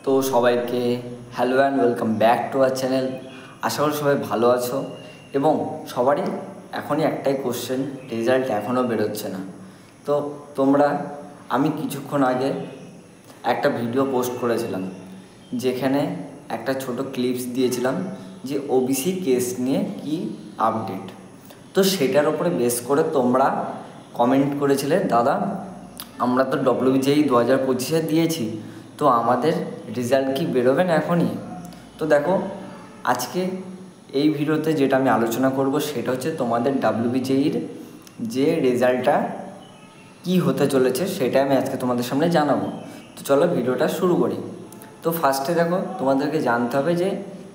তো সবাইকে hello and welcome back to our channel. আশা করি সবাই ভালো আছো এবং সবারই এখনই একটাই কোশ্চেন, রেজাল্ট এখনও বেরোচ্ছে না। তো আমি কিছুক্ষণ আগে একটা ভিডিও পোস্ট করেছিলাম যেখানে একটা ছোট ক্লিপস দিয়েছিলাম যে ওবিসি কেস নিয়ে কি আপডেট। তো সেটার উপরে বেস করে তোমরা কমেন্ট করেছিলে, দাদা আমরা তো ডব্লিউবিজেই 2025 দিয়েছি, তো আমাদের রেজাল্ট কি বেরোবে না এখনই? তো দেখো, আজকে এই ভিডিওতে যেটা আমি আলোচনা করব সেটা হচ্ছে তোমাদের ডব্লিউবিজেইর যে রেজাল্টটা কি হতে চলেছে সেটা আমি আজকে তোমাদের সামনে জানাবো। তো চলো ভিডিওটা শুরু করি। তো ফার্স্টে দেখো, তোমাদেরকে জানতে হবে যে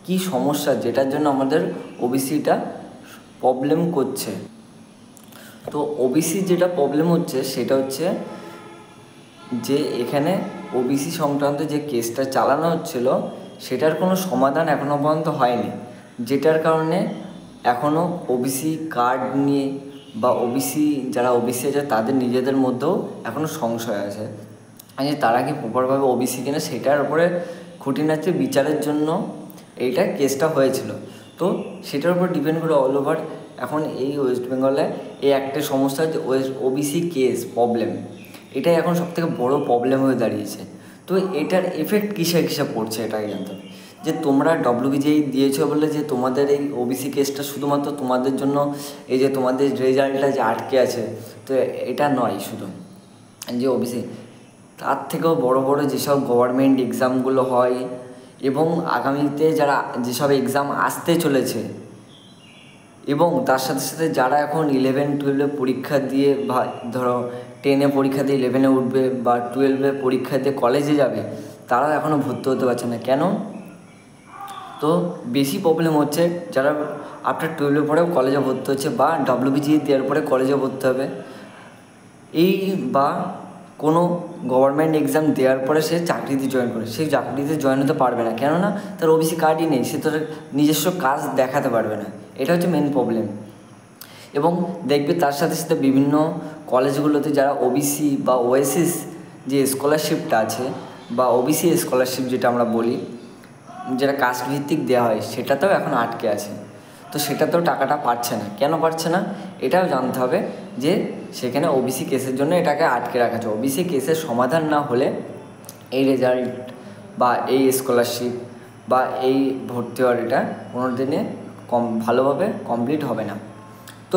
কি সমস্যা যেটার জন্য আমাদের ওবিসিটা প্রবলেম করছে। তো ওবিসি যেটা প্রবলেম হচ্ছে সেটা হচ্ছে যে এখানে ওবিসি সংক্রান্ত যে কেসটা চালানো হচ্ছিল সেটার কোনো সমাধান এখনও পর্যন্ত হয়নি, যেটার কারণে এখনও ওবিসি কার্ড নিয়ে বা যারা ওবিসি আছে তাদের নিজেদের মধ্যেও এখনও সংশয় আছে যে তারা কি প্রপারভাবে ওবিসি কিনা, সেটার উপরে খুঁটিনাটি বিচারের জন্য এইটা কেসটা হয়েছিল। তো সেটার উপর ডিপেন্ড করে অল ওভার এখন এই ওয়েস্ট বেঙ্গলে এই একটা সমস্যা যে ওবিসি কেস প্রবলেম, এটাই এখন সবথেকে বড় প্রবলেম হয়ে দাঁড়িয়েছে। তো এটার এফেক্ট কিসে পড়ছে এটাই জানতে হবে। যে তোমরা ডব্লিউবিজেই দিয়েছো বলে যে তোমাদের এই ওবিসি কেসটা শুধুমাত্র তোমাদের জন্য, এই যে তোমাদের রেজাল্টটা যে আটকে আছে, তো এটা নয় শুধু যে ওবিসি, তার থেকেও বড় বড় যেসব গভর্নমেন্ট এক্সামগুলো হয় এবং আগামীতে যারা যেসব এক্সাম আসতে চলেছে এবং তার সাথে সাথে যারা এখন 11-12 পরীক্ষা দিয়ে বা ধরো 10-এ পরীক্ষা দিয়ে 11-এ উঠবে বা 12-এ পরীক্ষা দিয়ে কলেজে যাবে, তারাও এখনও ভর্তি হতে পারছে না। কেন? তো বেশি প্রবলেম হচ্ছে যারা আফটার 12-এর পরেও কলেজে ভর্তি হচ্ছে বা ডব্লিউবিজি দেওয়ার পরে কলেজে ভর্তি হবে, এই বা কোনো গভর্নমেন্ট এক্সাম দেওয়ার পরে সে চাকরিতে জয়েন করে, সেই চাকরিতে জয়েন হতে পারবে না, কেননা তার ওবিসি কার্ডই নেই, সে তার নিজস্ব কাজ দেখাতে পারবে না। এটা হচ্ছে মেন প্রবলেম। এবং দেখবে তার সাথে সাথে বিভিন্ন কলেজগুলোতে যারা ওবিসি বা ওএসএস যে স্কলারশিপটা আছে বা ওবিসি স্কলারশিপ যেটা আমরা বলি, যেটা কাস্ট ভিত্তিক দেওয়া হয়, সেটাতেও এখন আটকে আছে। তো সেটাতেও টাকাটা পাচ্ছে না। কেন পাচ্ছে না এটাও জানতে হবে যে সেখানে ওবিসি কেসের জন্য এটাকে আটকে রাখা আছে। ওবিসি কেসের সমাধান না হলে এই রেজাল্ট বা এই স্কলারশিপ বা এই ভর্তি হওয়ার এটা কোনো দিনে ভালোভাবে কমপ্লিট হবে না। তো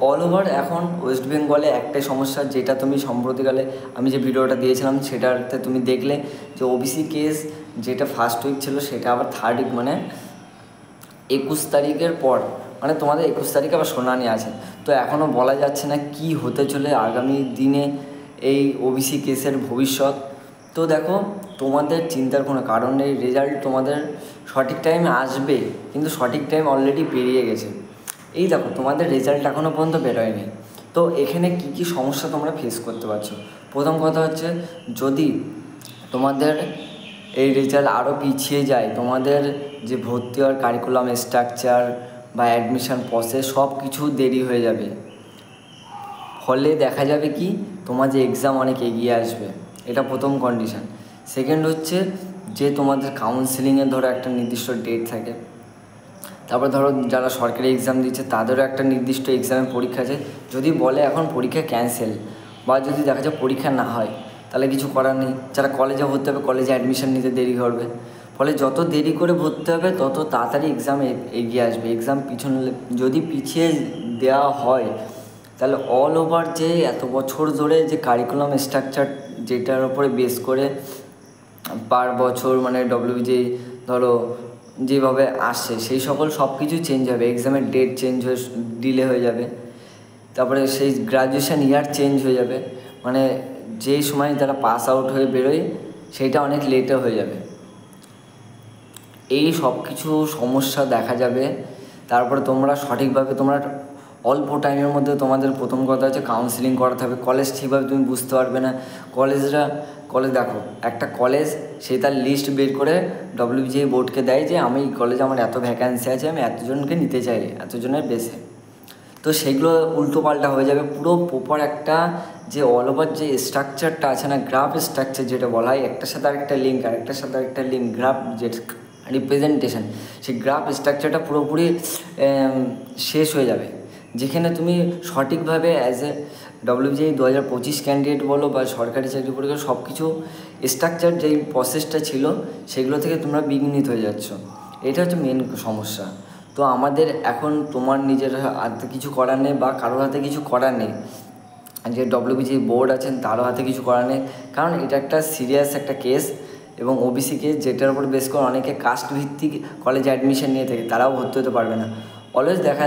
অল ওভার এখন ওয়েস্ট বেঙ্গলে একটাই সমস্যা, যেটা তুমি সম্প্রতিকালে আমি যে ভিডিওটা দিয়েছিলাম সেটাতে তুমি দেখলে যে ওবিসি কেস যেটা ফার্স্ট উইক ছিল সেটা আবার থার্ড উইক মানে 21 তারিখের পর, মানে তোমাদের 21 তারিখে আবার শুনানি আছে। তো এখনও বলা যাচ্ছে না কি হতে চলে আগামী দিনে এই ওবিসি কেসের ভবিষ্যৎ। তো দেখো, তোমাদের চিন্তার কোনো কারণ নেই, রেজাল্ট তোমাদের সঠিক টাইমে আসবে, কিন্তু সঠিক টাইম অলরেডি পেরিয়ে গেছে। এই দেখো, তোমাদের রেজাল্ট এখনও পর্যন্ত বেরোয়নি। তো এখানে কি কি সমস্যা তোমরা ফেস করতে পারছো? প্রথম কথা হচ্ছে, যদি তোমাদের এই রেজাল্ট আরও পিছিয়ে যায়, তোমাদের যে ভর্তি হওয়ার কারিকুলাম স্ট্রাকচার বা অ্যাডমিশন প্রসেস সব কিছু দেরি হয়ে যাবে। ফলে দেখা যাবে কি তোমার যে এক্সাম অনেক এগিয়ে আসবে, এটা প্রথম কন্ডিশন। সেকেন্ড হচ্ছে যে তোমাদের কাউন্সেলিংয়ের ধরো একটা নির্দিষ্ট ডেট থাকে, তারপর ধরো যারা সরকারি এক্সাম দিচ্ছে তাদেরও একটা নির্দিষ্ট এক্সামের পরীক্ষা আছে। যদি বলে এখন পরীক্ষা ক্যান্সেল বা যদি দেখা যায় পরীক্ষা না হয়, তাহলে কিছু করার নেই। যারা কলেজে ভর্তি হবে কলেজে অ্যাডমিশন নিতে দেরি করবে, ফলে যত দেরি করে ভর্তি হবে তত তাড়াতাড়ি এক্সাম এগিয়ে আসবে। এক্সাম যদি পিছিয়ে দেওয়া হয়, তাহলে অল ওভার যে এত বছর ধরে যে কারিকুলাম স্ট্রাকচার যেটার উপরে বেস করে পার বছর মানে ডব্লিউবিজি ধরো যেভাবে আসছে, সেই সব কিছু চেঞ্জ হবে। এক্সামের ডেট চেঞ্জ হয়ে ডিলে হয়ে যাবে, তারপরে সেই গ্রাজুয়েশান ইয়ার চেঞ্জ হয়ে যাবে, মানে যেই সময় তারা পাস আউট হয়ে বেরোয় সেইটা অনেক লেটে হয়ে যাবে। এই সব কিছু সমস্যা দেখা যাবে। তারপরে তোমরা সঠিকভাবে তোমরা অল্প টাইমের মধ্যে তোমাদের প্রথম কথা হচ্ছে কাউন্সেলিং করাতে হবে। কলেজ ঠিকভাবে তুমি বুঝতে পারবে না। কলেজ দেখো, একটা কলেজ সে তার লিস্ট বের করে ডব্লিউবিজি বোর্ডকে দেয় যে আমি এই কলেজে আমার এত ভ্যাকান্সি আছে, আমি এতজনকে নিতে চাই, এতজনের বেসে। তো সেগুলো উল্টোপাল্টা হয়ে যাবে। পুরো প্রপার একটা যে অল ওভার যে স্ট্রাকচারটা আছে না, গ্রাফ স্ট্রাকচার যেটা বলা হয়, একটার সাথে আরেকটা লিঙ্ক, আরেকটার সাথে আরেকটা লিঙ্ক, গ্রাফ যে রিপ্রেজেন্টেশন, সেই গ্রাফ স্ট্রাকচারটা পুরোপুরি শেষ হয়ে যাবে। যেখানে তুমি সঠিকভাবে অ্যাজ এ WBJEE 2025 ক্যান্ডিডেট বলো বা সরকারি চাকরি পরীক্ষা, সব কিছু স্ট্রাকচার যেই প্রসেসটা ছিল সেগুলো থেকে তোমরা বিঘ্নিত হয়ে যাচ্ছ। এটা হচ্ছে মেন সমস্যা। তো আমাদের এখন তোমার নিজের হাতে কিছু করার নেই বা কারোর হাতে কিছু করার নেই, যে WBJEE বোর্ড আছেন তারও হাতে কিছু করার নেই, কারণ এটা একটা সিরিয়াস একটা কেস এবং OBC কেস, যেটার উপর বেশ করে অনেকে কাস্ট ভিত্তিক কলেজে অ্যাডমিশন নিয়ে থাকে, তারাও ভর্তি হতে পারবে না। অলওয়েজ দেখা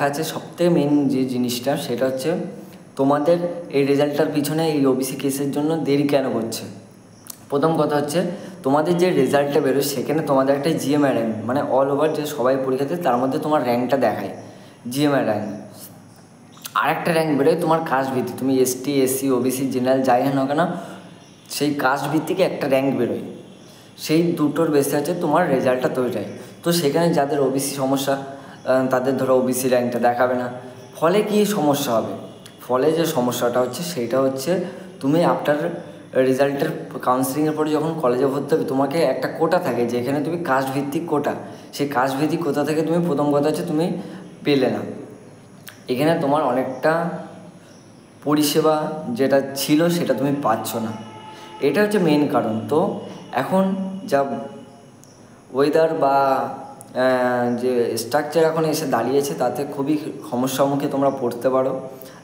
যাচ্ছে সবথেকে মেন যে জিনিসটা সেটা হচ্ছে তোমাদের এই রেজাল্টটার পিছনে এই OBC কেসের জন্য দেরি কেন করছে। প্রথম কথা হচ্ছে তোমাদের যে রেজাল্টটা বেরোয় সেখানে তোমাদের একটা GMI র্যাঙ্ক, মানে অল ওভার যে সবাই পরীক্ষাতে তার মধ্যে তোমার র্যাঙ্কটা দেখায় GMI র্যাঙ্ক। আরেকটা র্যাঙ্ক বেরোয় তোমার কাস্ট ভিত্তিক, তুমি ST SC OBC জেনারেল যাই হোক না কেন, সেই কাস্ট ভিত্তিকে একটা র্যাঙ্ক বেরোয়, সেই দুটোর বেসে আছে তোমার রেজাল্টটা তৈরি হয়। তো সেখানে যাদের OBC সমস্যা তাদের ধরো OBC র্যাঙ্কটা দেখাবে না, ফলে কি সমস্যা হবে? ফলে যে সমস্যাটা হচ্ছে সেইটা হচ্ছে তুমি আফটার রেজাল্টের কাউন্সিলিংয়ের পরে যখন কলেজে ভর্তি হবে, তোমাকে একটা কোটা থাকে যেখানে তুমি কাস্ট ভিত্তিক কোটা, সেই কাস্ট ভিত্তিক কোটা থেকে তুমি প্রথম কথা হচ্ছে তুমি পেলে না। এখানে তোমার অনেকটা পরিষেবা যেটা ছিল সেটা তুমি পাচ্ছ না, এটা হচ্ছে মেন কারণ। তো এখন যা ওয়েদার বা যে স্ট্রাকচার এখন এসে দাঁড়িয়েছে তাতে খুবই সমস্যার মুখে তোমরা পড়তে পারো।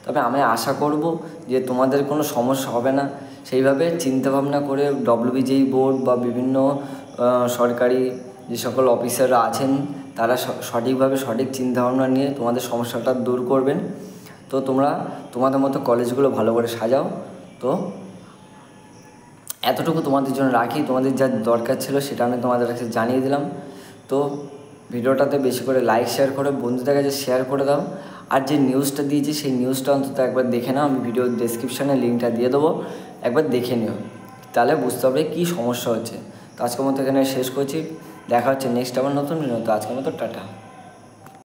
তবে আমি আশা করব যে তোমাদের কোনো সমস্যা হবে না। সেইভাবে চিন্তাভাবনা করে WBJEE বোর্ড বা বিভিন্ন সরকারি যে সকল অফিসাররা আছেন তারা সঠিকভাবে সঠিক চিন্তাভাবনা নিয়ে তোমাদের সমস্যাটা দূর করবেন। তো তোমরা তোমাদের মতো কলেজগুলো ভালো করে সাজাও। তো এতটুকু তোমাদের জন্য রাখি, তোমাদের যা দরকার ছিল সেটা আমি তোমাদের কাছে জানিয়ে দিলাম। তো ভিডিওটাতে বেশি করে লাইক শেয়ার করে বন্ধুদের কাছে শেয়ার করে দাও। আর যে নিউজটা দিয়েছি সেই নিউজটা অন্তত একবার দেখে নাও, আমি ভিডিওর ডেসক্রিপশানে লিঙ্কটা দিয়ে দেবো, একবার দেখে নিও, তাহলে বুঝতে হবে কী সমস্যা হচ্ছে। তো আজকের মতো এখানে শেষ করছি, দেখা হচ্ছে নেক্সট আবার নতুন ভিডিও। তো আজকের মতো টাটা।